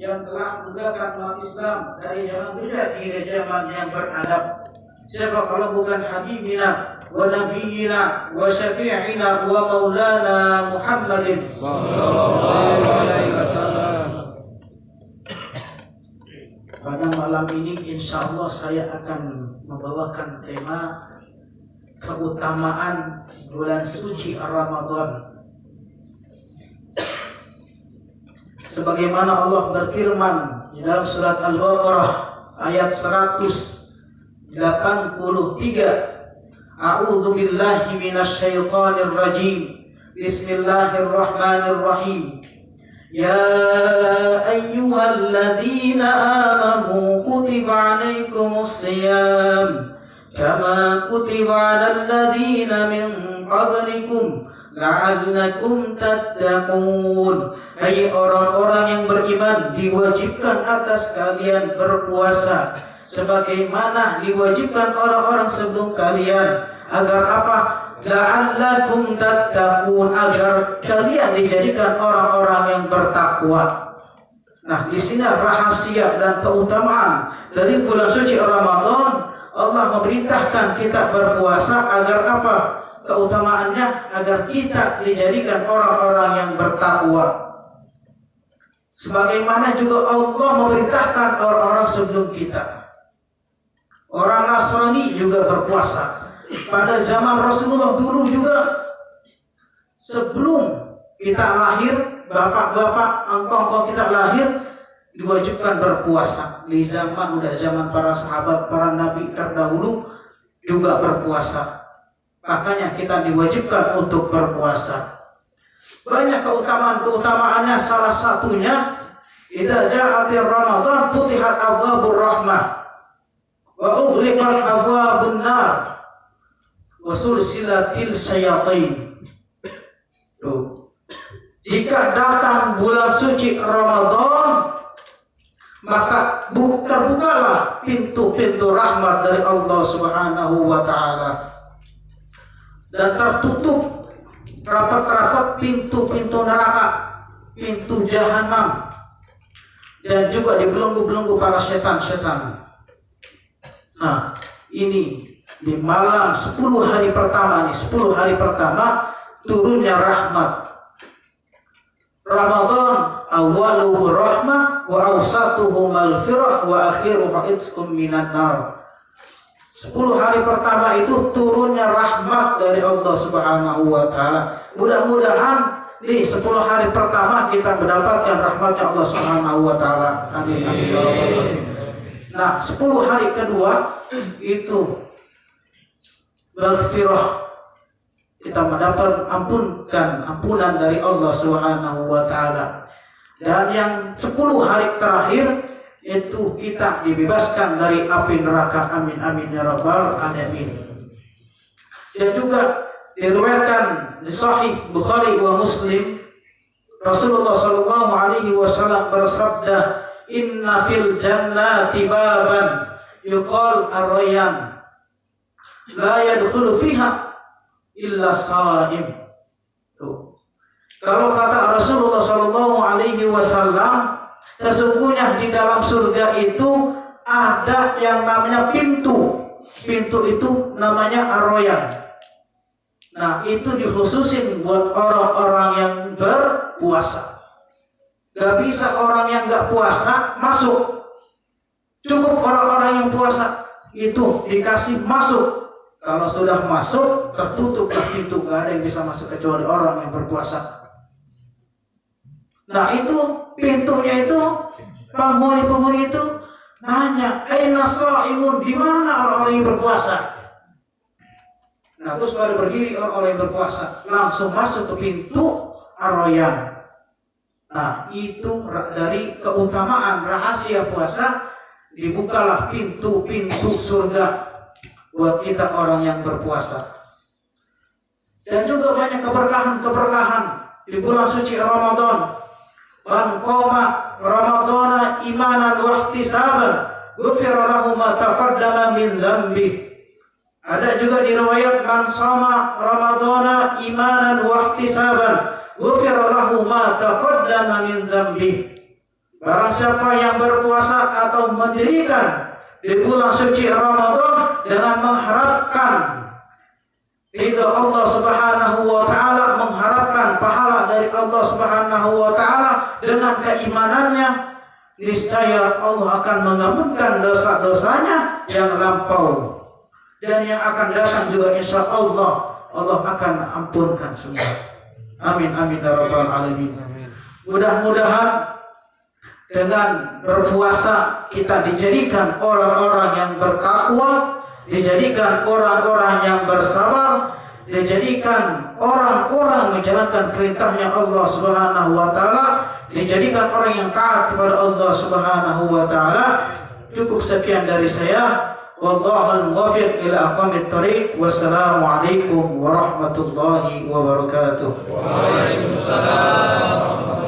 yang telah menegakkan umat Islam dari zaman muda hingga zaman yang beradab. Siapa kalau bukan habibina wa nabiyina wa syafi'ina wa maulana Muhammadin sallallahu alaihi wasallam. Pada malam ini insyaallah saya akan membawakan tema keutamaan bulan suci Ramadan. Sebagaimana Allah berfirman di dalam surat Al-Baqarah ayat 183, A'udzu billahi minasyaitonir rajim. Bismillahirrahmanirrahim. Ya ayyuhalladzina amanu kutiba 'alaikumus shiyam kama kutiba 'alal ladzina min qablikum la'allakum tattaqun. Hai orang-orang yang beriman, diwajibkan atas kalian berpuasa sebagaimana diwajibkan orang-orang sebelum kalian, agar apa? La'allakum tattaqun, agar kalian dijadikan orang-orang yang bertakwa. Nah, di sini rahasia dan keutamaan dari bulan suci Ramadan. Allah memerintahkan kita berpuasa agar apa? Keutamaannya agar kita dijadikan orang-orang yang bertakwa. Sebagaimana juga Allah memerintahkan orang-orang sebelum kita. Orang Nasrani juga berpuasa. Pada zaman Rasulullah dulu juga, sebelum kita lahir, bapak-bapak, engkau kita lahir, diwajibkan berpuasa. Di zaman para sahabat, para nabi terdahulu juga berpuasa. Makanya kita diwajibkan untuk berpuasa. Banyak keutamaannya, salah satunya idza ja'atir Ramadan futihat abwabur rahmah wa ughliqat abwabun nar wa sulsilatil syayatin. Jika datang bulan suci Ramadan, maka terbukalah pintu-pintu rahmat dari Allah Subhanahu wa taala, dan tertutup rapat-rapat pintu-pintu neraka, pintu jahanam, dan juga dibelenggu-belenggu para setan-setan. Nah, ini di malam 10 hari pertama nih, 10 hari pertama turunnya rahmat. Ramadan awaluhu rahmah wa awsatuhu maghfirah wa akhiruhu itqun minan nar. 10 hari pertama itu turunnya rahmat dari Allah Subhanahu wa taala. Mudah-mudahan di 10 hari pertama kita mendapatkan rahmatnya Allah Subhanahu wa taala. Amin amin ya rabbal alamin. Nah, 10 hari kedua itu maghfirah. Kita mendapat ampunan dari Allah Subhanahu wa taala. Dan yang 10 hari terakhir itu kita dibebaskan dari api neraka. Amin amin ya rabbal alamin. Dan juga diriwayatkan di Sahih Bukhari wa Muslim, Rasulullah sallallahu alaihi wasallam bersabda, "Inna fil jannati baban yuqal ar-rayyan la yadkhulu fiha illa shaim." Kalau kata Rasulullah sallallahu alaihi wasallam, sesungguhnya di dalam surga itu ada yang namanya pintu. Pintu itu namanya ar-rayyan. Nah, itu dikhususin buat orang-orang yang berpuasa. Gak bisa orang yang gak puasa masuk. Cukup orang-orang yang puasa itu dikasih masuk. Kalau sudah masuk, tertutup pintu, gak ada yang bisa masuk kecuali orang yang berpuasa. Nah, itu pintunya itu, penghuni-penghuni itu nanya, "Aina shaimun?" Di mana orang-orang yang berpuasa? Nah, terus pada berdiri orang-orang yang berpuasa, langsung masuk ke pintu ar-rayyan. Nah, itu dari keutamaan rahasia puasa, dibukalah pintu-pintu surga buat kita orang yang berpuasa. Dan juga banyak keberkahan di bulan suci Ramadan. Man qama Ramadana imanan wa ihtisaban ghufira lahu ma taqaddama min dzambi. Ada juga di riwayat man shama Ramadana imanan wa ihtisaban ghufira lahu ma taqaddama min dzambi. Barang siapa yang berpuasa atau mendirikan di bulan suci Ramadan dengan mengharapkan ridha Allah Subhanahu wa taala, mengharapkan pahala dari Allah Subhanahu wa taala dengan keimanannya, niscaya Allah akan mengampunkan dosa-dosanya yang lampau, dan yang akan datang juga insya Allah akan ampunkan semua. Amin amin ya rabbal alamin. Mudah-mudahan dengan berpuasa kita dijadikan orang-orang yang bertakwa, dijadikan orang-orang yang bersabar, dijadikan orang-orang menjalankan perintahnya Allah Subhanahu wa taala, dijadikan orang yang taat kepada Allah Subhanahu wa taala. Cukup sekian dari saya. Wallahul muwaffiq ila aqwamit thoriq. Wassalamualaikum warahmatullahi wabarakatuh. Waalaikumsalam.